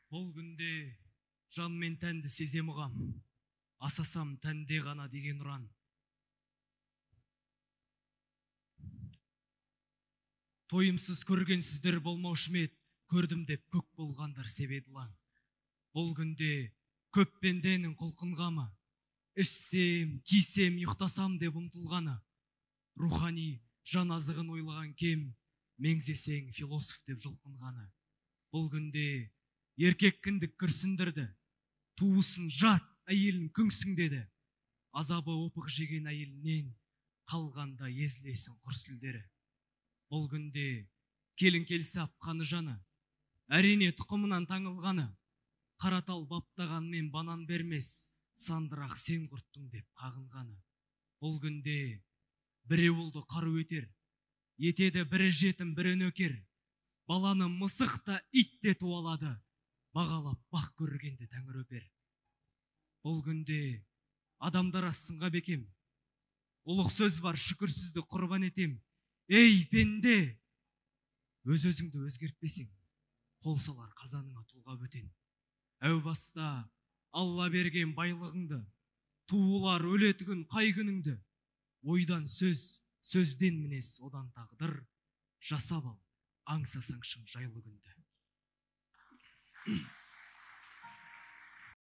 Бұл күнде жан мен тәнді сезем ұғам, асасам тәнде ғана деген ұран. Тойымсыз көргенсіздер болмаушы ме еді, көрдім деп көк болғандар себеді лаң. Бұл күнде көп пенденің құлқынғамы, ішсем, кисем, ұйықтасам деп ұмтылғаны, рухани жан азығын ойлаған кем, меңзесең философ деп жұлқынғаны. Бұл күнде еркек кіндік күрсіндірді, туысын жат, әйелін күңсің деді. Азабы опық жеген әйелінен қалғанда езілесің құрсілдері. Бұл күнде келін келсе апқаны жаны, әрине тұқымынан таңылғаны, қаратал баптағанмен банан бермес, сандырақ сен құрттың деп қағынғаны. Бұл күнде біреуілді қару етер, етеді бірі жетім бірі нөкер, баланы мысық та ит те туалады, бағалап бақ көргенде тәңір өпер. Бұл күнде адамдар астынға бекем, ұлық сөз бар шүкірсізді құрбан етем. Ей пенде, өз-өзіңді өзгертпесең, қол салар қазаныңа тұлға бөтен. Әу баста Алла берген байлығыңды, туылар өлетігін қай күніңді, ойдан сөз, сөзден мінез одан тағдыр, жасап ал, аңсасаңшың жайлы күнді.